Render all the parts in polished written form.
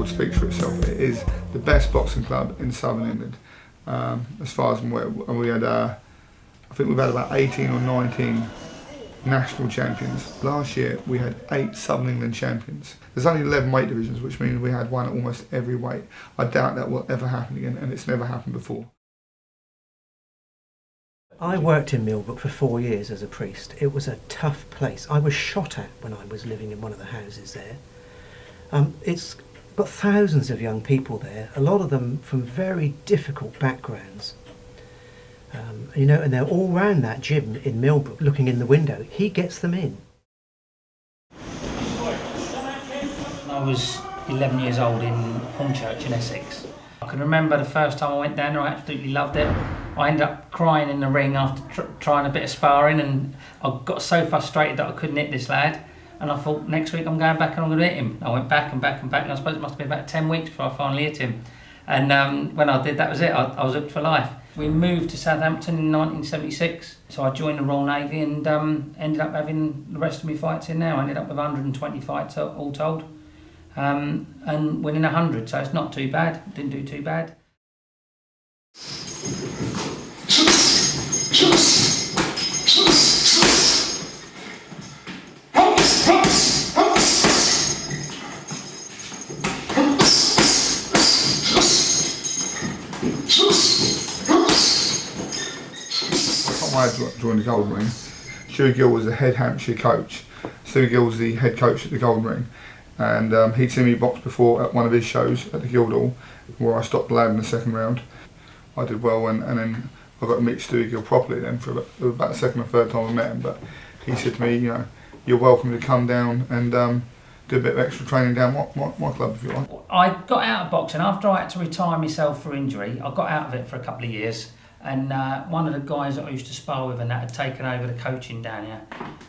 record speaks for itself. It is the best boxing club in southern England. As far as I'm aware, and we had, I think we've had about 18 or 19 national champions. Last year we had 8 Southern England champions. There's only 11 weight divisions, which means we had one at almost every weight. I doubt that will ever happen again, and it's never happened before. I worked in Millbrook for 4 years as a priest. It was a tough place. I was shot at when I was living in one of the houses there. It's got thousands of young people there, a lot of them from very difficult backgrounds. You know, and they're all round that gym in Millbrook, looking in the window. He gets them in. I was 11 years old in Hornchurch in Essex. I can remember the first time I went down there, I absolutely loved it. I ended up crying in the ring after trying a bit of sparring, and I got so frustrated that I couldn't hit this lad. And I thought, next week I'm going back and I'm going to hit him. I went back and back and back, and I suppose it must have been about 10 weeks before I finally hit him. And when I did, that was it. I was hooked for life. We moved to Southampton in 1976, so I joined the Royal Navy and ended up having the rest of my fights in now. I ended up with 120 fights all told, and winning 100, so it's not too bad. Didn't do too bad. I joined the Golden Ring. Stu Gill was the head Hampshire coach. Stu Gill was the head coach at the Golden Ring, and he'd seen me box before at one of his shows at the Guildhall, where I stopped the lad in the second round. I did well, and then I got to meet Stu Gill properly then for about the second or third time I met him. But he said to me, you know, you're welcome to come down and do a bit of extra training down my club if you like. I got out of boxing after I had to retire myself for injury. I got out of it for a couple of years. And one of the guys that I used to spar with and that had taken over the coaching down here,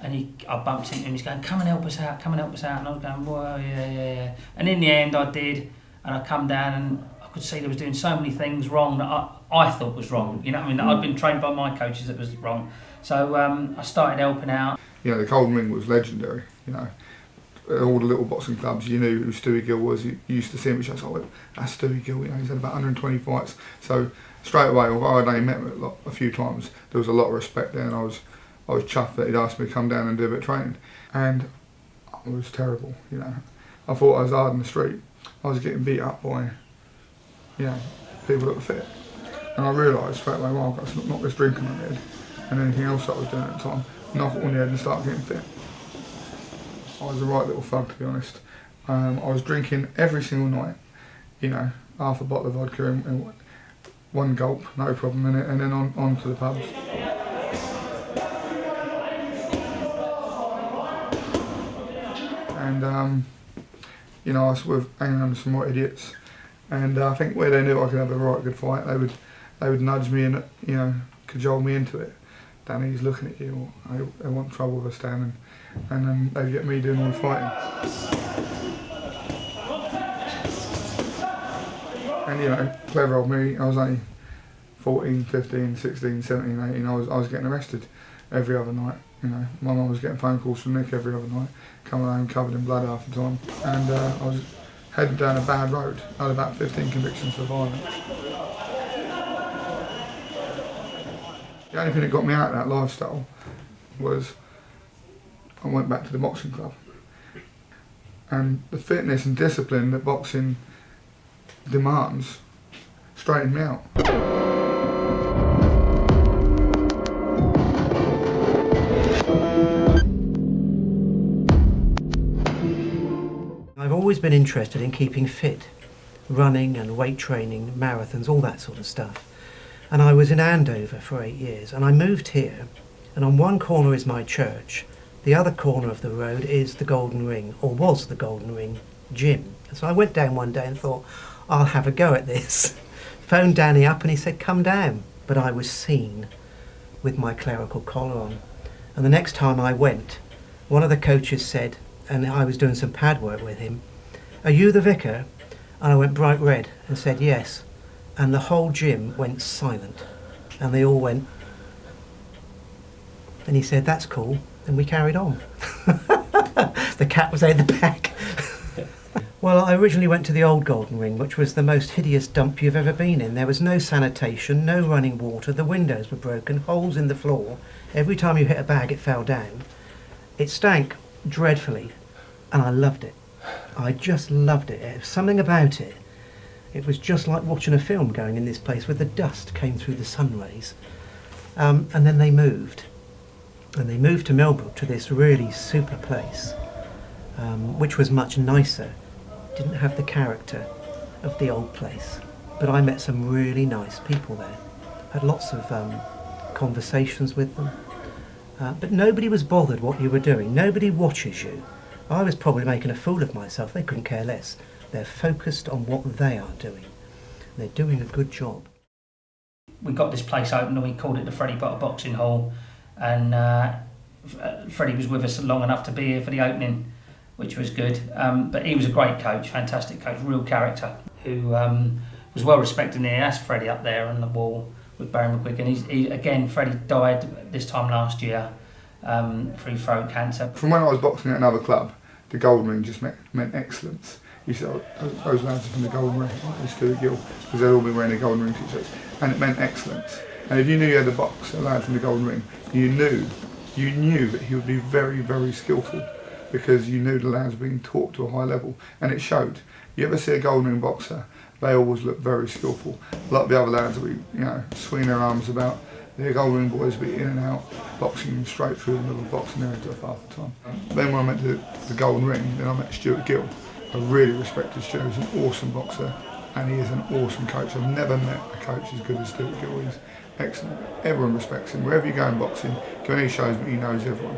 and I bumped into him. He's going, "Come and help us out, come and help us out." And I was going, "Well, yeah." And in the end, I did, and I come down and I could see they was doing so many things wrong that I thought was wrong. You know what I mean? That I'd been trained by my coaches that was wrong. So I started helping out. You know, the Golden Ring was legendary. You know, all the little boxing clubs, you knew who Stewie Gill was. You used to see him, which I was like, "That's Stewie Gill." You know, he's had about 120 fights. So straight away, although I'd only met him a few times, there was a lot of respect there, and I was chuffed that he'd asked me to come down and do a bit of training. And it was terrible, you know. I thought I was hard in the street. I was getting beat up by, you know, people that were fit. And I realised straight away, well, I've got to knock this drink on my head, and anything else that I was doing at the time, knock it on the head and start getting fit. I was a right little thug, to be honest. I was drinking every single night, you know, half a bottle of vodka and one gulp, no problem in it, and then on to the pubs. And you know, I was sort of hanging under some right idiots, and I think where they knew I could have a right good fight, they would nudge me and, you know, cajole me into it. Danny's looking at you, or they want trouble with us, Dan, and then they'd get me doing all the fighting. And you know, clever old me, I was only 14, 15, 16, 17, 18, I was getting arrested every other night. You know, my mum was getting phone calls from Nick every other night, coming home covered in blood half the time. And I was heading down a bad road. I had about 15 convictions for violence. The only thing that got me out of that lifestyle was I went back to the boxing club. And the fitness and discipline that boxing demands straightened me out. I've always been interested in keeping fit, running and weight training, marathons, all that sort of stuff. And I was in Andover for 8 years, and I moved here, and on one corner is my church, the other corner of the road is the Golden Ring, or was the Golden Ring gym. So I went down one day and thought, I'll have a go at this. Phoned Danny up and he said, come down. But I was seen with my clerical collar on. And the next time I went, one of the coaches said, and I was doing some pad work with him, are you the vicar? And I went bright red and said yes. And the whole gym went silent. And they all went, and he said, that's cool. And we carried on. The cat was out the back. Well, I originally went to the old Golden Ring, which was the most hideous dump you've ever been in. There was no sanitation, no running water, the windows were broken, holes in the floor. Every time you hit a bag, it fell down. It stank dreadfully, and I loved it. I just loved it. There was something about it. It was just like watching a film going in this place where the dust came through the sun rays. And then they moved. And they moved to Millbrook, to this really super place, which was much nicer. Didn't have the character of the old place. But I met some really nice people there. Had lots of conversations with them. But nobody was bothered what you were doing. Nobody watches you. I was probably making a fool of myself. They couldn't care less. They're focused on what they are doing. They're doing a good job. We got this place open and we called it the Freddie Potter Boxing Hall, and Freddie was with us long enough to be here for the opening, which was good. But he was a great coach, fantastic coach, real character, who was well respected here. That's Freddie up there on the wall with Barry McQuigg. And again, Freddie died this time last year through throat cancer. From when I was boxing at another club, the Golden Ring just meant excellence. You said, those lads are from the Golden Ring, they Stuart Gill, because they'd all been wearing the Golden Ring t-shirts, and it meant excellence. And if you knew you had a box, a lad from the Golden Ring, you knew that he would be very, very skillful, because you knew the lads were being taught to a high level, and it showed. You ever see a Golden Ring boxer, they always look very skillful. A lot of the other lads will be, swinging their arms about. The Golden Ring boys will be in and out, boxing straight through the middle of boxing area half the time. Then when I met the Golden Ring, then I met Stuart Gill. I really respected Stuart. He's an awesome boxer, and he is an awesome coach. I've never met a coach as good as Stuart Gill. He's excellent. Everyone respects him. Wherever you go in boxing, go any shows, but he knows everyone.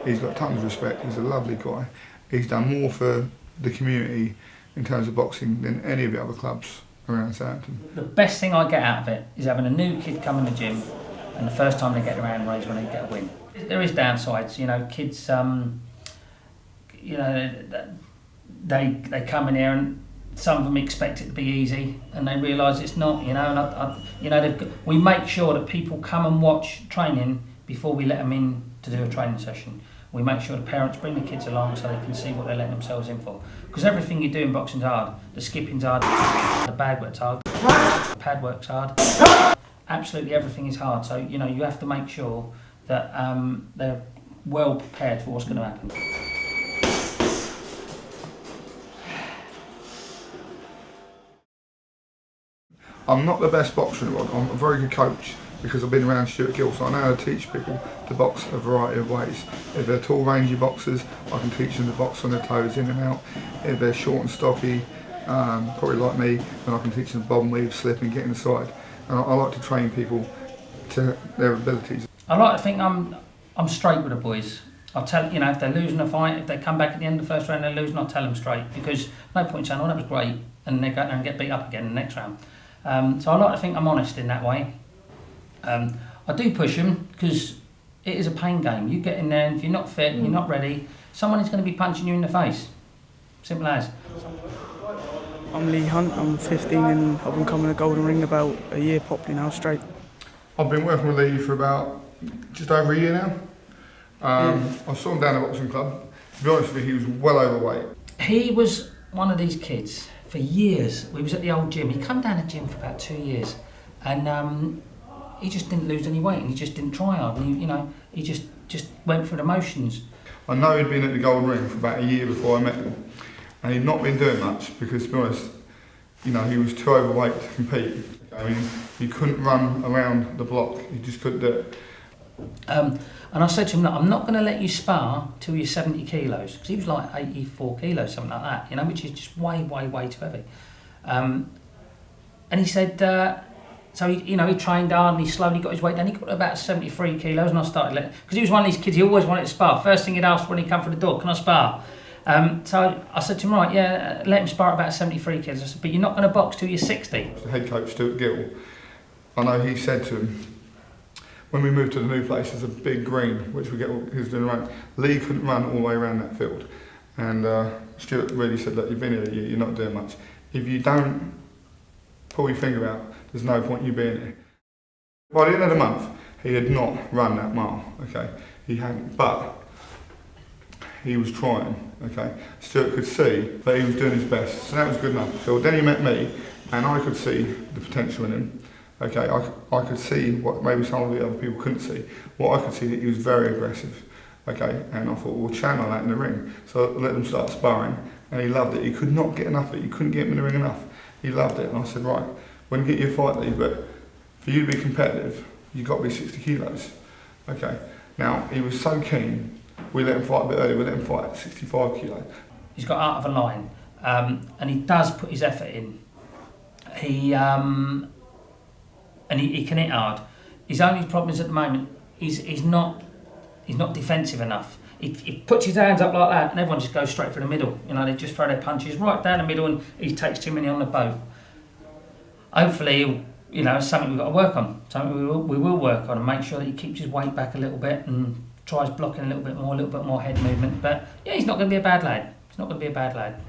He's got tons of respect. He's a lovely guy. He's done more for the community in terms of boxing than any of the other clubs around Southampton. The best thing I get out of it is having a new kid come in the gym, and the first time they get around raised when they get a win. There is downsides, kids, they come in here and some of them expect it to be easy, and they realise it's not, we make sure that people come and watch training before we let them in to do a training session. We make sure the parents bring the kids along so they can see what they're letting themselves in for. Because everything you do in boxing's hard. The skipping's hard, the bag work's hard, the pad work's hard. Absolutely everything is hard. So, you have to make sure that they're well prepared for what's going to happen. I'm not the best boxer in the world. I'm a very good coach because I've been around Stuart Gill, so I know how to teach people to box a variety of ways. If they're tall, rangy boxers, I can teach them to box on their toes in and out. If they're short and stocky, probably like me, then I can teach them to bob and weave, slip and get inside. And I like to train people to their abilities. I like to think I'm straight with the boys. I'll tell if they're losing a fight, if they come back at the end of the first round they're losing, I'll tell them straight, because no point in saying, that was great, and they go there and get beat up again in the next round. So I like to think I'm honest in that way. I do push them because it is a pain game. You get in there and if you're not fit, you're not ready, someone is going to be punching you in the face. Simple as. I'm Lee Hunt, I'm 15 and I've been coming to Golden Ring about a year properly now straight. I've been working with Lee for about just over a year now. I saw him down at the boxing club. To be honest with you, he was well overweight. He was one of these kids for years. We was at the old gym. He come down the gym for about 2 years, and he just didn't lose any weight, and he just didn't try hard. And he just went through the motions. I know he'd been at the Golden Ring for about a year before I met him, and he'd not been doing much because, to be honest, he was too overweight to compete. I mean, he couldn't run around the block. He just couldn't do it. And I said to him, look, I'm not going to let you spar till you're 70 kilos, because he was like 84 kilos, something like that, which is just way, way, way too heavy. And he said, so he trained hard and he slowly got his weight down. He got to about 73 kilos, and I started letting, because he was one of these kids, he always wanted to spar. First thing he'd ask when he come through the door, can I spar? So I said to him, right, yeah, let him spar at about 73 kilos. I said, but you're not going to box till you're 60. The head coach, Stuart Gill, I know he said to him, when we moved to the new place, there's a big green, which he was doing around. Lee couldn't run all the way around that field. And Stuart really said, look, you've been here a year, you're not doing much. If you don't pull your finger out, there's no point you being here. By the end of the month, he had not run that mile, okay? He hadn't, but he was trying, okay? Stuart could see that he was doing his best, so that was good enough. So then he met me, and I could see the potential in him, okay? I could see what maybe some of the other people couldn't see. What I could see, that he was very aggressive, okay? And I thought, we'll channel that in the ring. So I let them start sparring, and he loved it. He could not get enough of it. You couldn't get him in the ring enough. He loved it, and I said, right, when you get your fight leave, but for you to be competitive, you've got to be 60 kilos, okay? Now, he was so keen, we let him fight a bit earlier, we let him fight at 65 kilos. He's got out of a line, and he does put his effort in. He can hit hard. His only problem is at the moment, he's not defensive enough. He puts his hands up like that, and everyone just goes straight for the middle. You know, they just throw their punches right down the middle, and he takes too many on the boat. Hopefully, you know, it's something we've got to work on. Something we will work on, and make sure that he keeps his weight back a little bit and tries blocking a little bit more head movement. But yeah, he's not going to be a bad lad. He's not going to be a bad lad.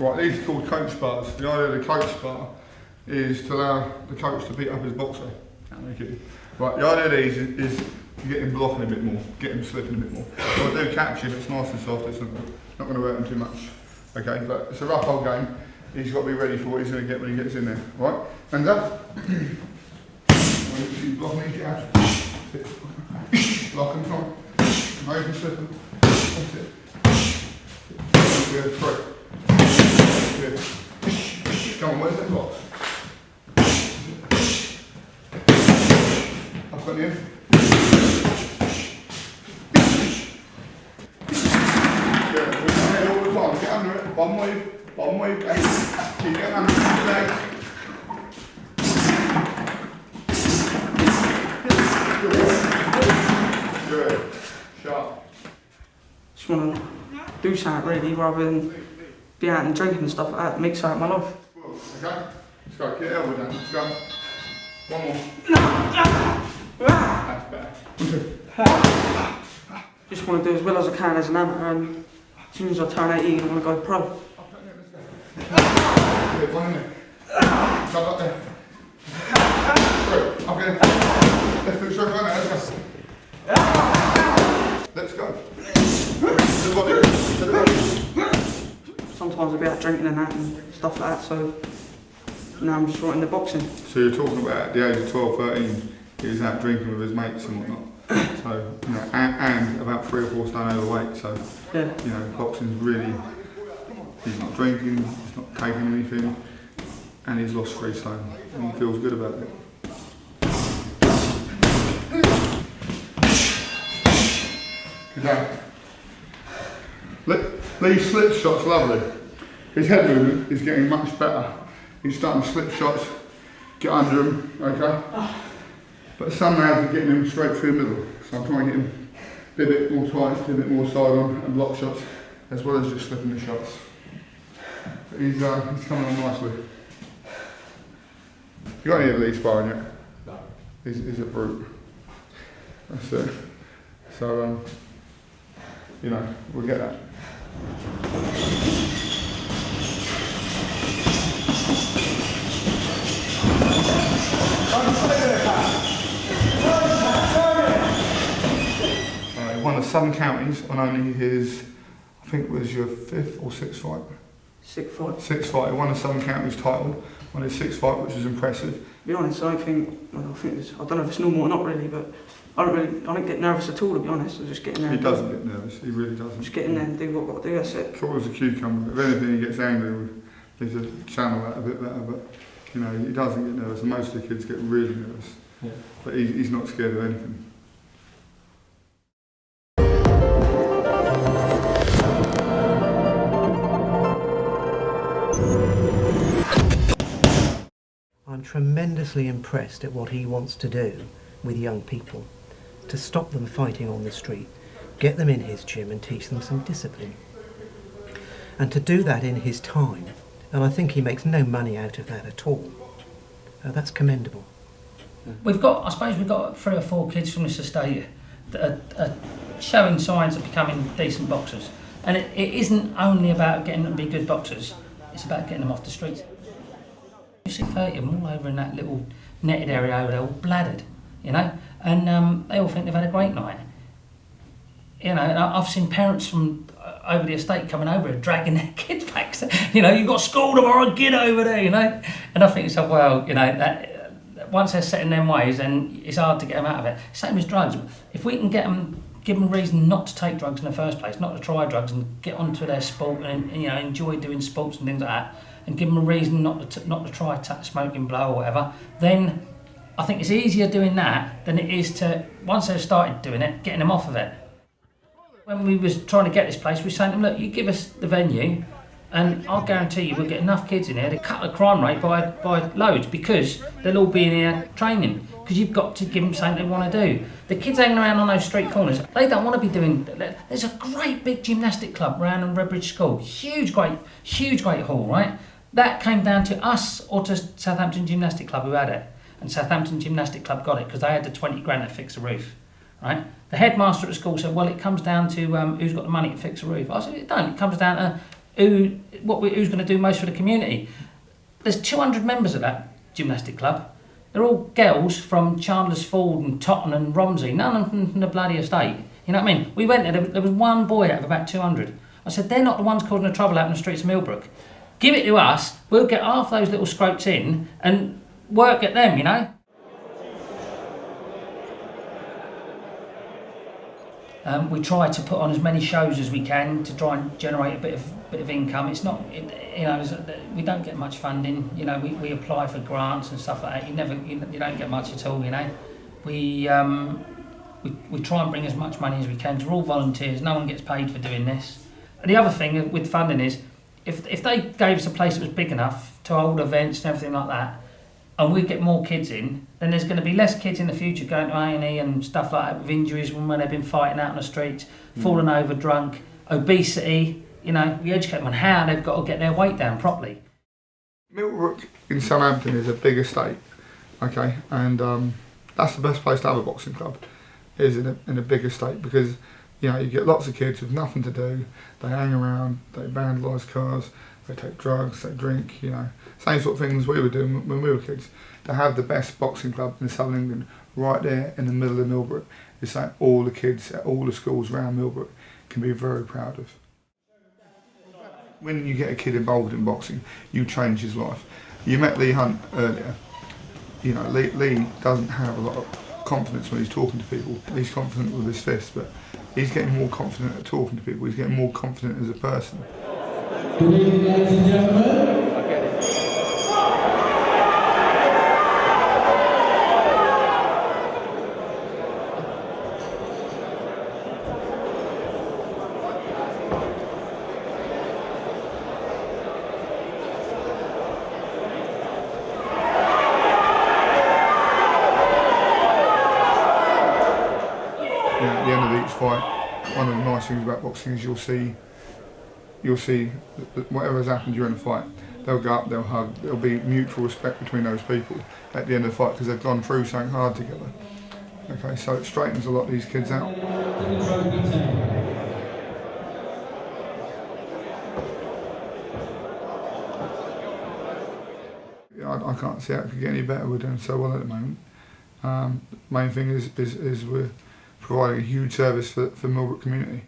Right, these are called coach bars. The idea of the coach bar is to allow the coach to beat up his boxer. Right, the idea of these is to get him blocking a bit more, get him slipping a bit more. If I do catch him, it's nice and soft, it's not going to hurt him too much. Okay, but it's a rough old game. He's got to be ready for what he's going to get when he gets in there. Right, hands up. Block me, get out. Block him, come on. No, you can slip him. That's it. Good, three. Good. Come on, where's that box? Up on you. Good. We're doing it all the time. Get under it. One wave. Keep getting under the leg. Good. Sharp. Just want to do something really, rather than be out and drinking and stuff like that. Make something of my life. Okay, let's go. Get your elbow down. Let's go. One more. That's better. Just want to do as well as I can as an amateur, and as soon as I turn 18, I want to go pro. Good, one in there. Jump up there. Through. Okay. Let's do straight right now. Let's go. To the body. To the body. Sometimes I'll be out drinking and that and stuff like that, so now I'm just right in the boxing. So you're talking about at the age of 12, 13, he was out drinking with his mates and whatnot. So, you know, and about 3 or 4 stone overweight. So, yeah. You know, boxing's really, he's not drinking, he's not taking anything, and he's lost 3 stone, and he feels good about it. Good day. These slip shots, lovely. His head movement is getting much better. He's starting to slip shots, get under him, okay? But some lads are getting him straight through the middle. So I'm trying to get him a bit more tight, a bit more side on and block shots, as well as just slipping the shots. But he's coming on nicely. You got any of these sparring yet? No. He's a brute. That's it. So, you know, we'll get that. He won the Southern Counties on only his, I think it was your 5th or 6th fight. 6th fight. 6th fight. He won the Southern Counties title on his 6th fight, which was impressive. To be honest, I don't know if it's normal or not really, but I don't get nervous at all, to be honest. I just get in there. He doesn't get nervous, he really doesn't. Just get in there and do what I've got to do, that's it. Cool as a cucumber. If anything, he gets angry, he's a channel that a bit better, but you know, he doesn't get nervous. And most of the kids get really nervous. Yeah. But he's not scared of anything. I'm tremendously impressed at what he wants to do with young people, to stop them fighting on the street, get them in his gym and teach them some discipline. And to do that in his time, And I think he makes no money out of that at all. That's commendable. I suppose we've got 3 or 4 kids from this estate that are showing signs of becoming decent boxers. And it isn't only about getting them to be good boxers, it's about getting them off the streets. You see 30 of them all over in that little netted area over there, all bladdered, you know, and they all think they've had a great night. You know, and I've seen parents from over the estate coming over and dragging their kids back. So, you know, you've got school tomorrow, get over there, you know. And I think to myself, well, you know, that once they're set in them ways, then it's hard to get them out of it. Same as drugs. If we can give them a reason not to take drugs in the first place, not to try drugs and get onto their sport and you know, enjoy doing sports and things like that, and give them a reason not to try smoking blow or whatever, then I think it's easier doing that than it is to, once they've started doing it, getting them off of it. When we was trying to get this place, we were saying to them, look, you give us the venue and I'll guarantee you we'll get enough kids in here to cut the crime rate by loads, because they'll all be in here training, because you've got to give them something they want to do. The kids hanging around on those street corners, they don't want to be doing... There's a great big gymnastic club around in Redbridge School, huge great hall, right? That came down to us or to Southampton Gymnastic Club who had it. And Southampton Gymnastic Club got it because they had the 20 grand to fix the roof, right? The headmaster at the school said, well, it comes down to who's got the money to fix the roof. I said, it don't. It comes down to who's going to do most for the community. There's 200 members of that gymnastic club. They're all girls from Chandler's Ford and Totton and Romsey, none of them from the bloody estate. You know what I mean? We went there was one boy out of about 200. I said, they're not the ones causing the trouble out in the streets of Millbrook. Give it to us, we'll get half those little scropes in and work at them, you know? We try to put on as many shows as we can to try and generate a bit of income. It's not, you know, we don't get much funding. You know, we apply for grants and stuff like that. You don't get much at all. You know, we try and bring as much money as we can. We're all volunteers. No one gets paid for doing this. And the other thing with funding is, if they gave us a place that was big enough to hold events and everything like that, and we get more kids in, then there's going to be less kids in the future going to A&E and stuff like that with injuries when they've been fighting out on the streets, falling over drunk, obesity. You know, we educate them on how they've got to get their weight down properly. Millbrook in Southampton is a big estate, okay, and that's the best place to have a boxing club, is in a big estate, because you know you get lots of kids with nothing to do. They hang around, they vandalise cars, they take drugs, they drink, you know, same sort of things we were doing when we were kids. To have the best boxing club in Southern England right there in the middle of Millbrook is something all the kids at all the schools around Millbrook can be very proud of. When you get a kid involved in boxing, you change his life. You met Lee Hunt earlier. You know, Lee doesn't have a lot of confidence when he's talking to people. He's confident with his fist, but he's getting more confident at talking to people. He's getting more confident as a person. Good evening, ladies and gentlemen. At the end of each fight, one of the nice things about boxing is you'll see whatever has happened during the fight, they'll go up, they'll hug, there'll be mutual respect between those people at the end of the fight because they've gone through something hard together. Okay, so it straightens a lot of these kids out. I can't see how it could get any better. We're doing so well at the moment. Main thing is we're providing a huge service for the Millbrook community.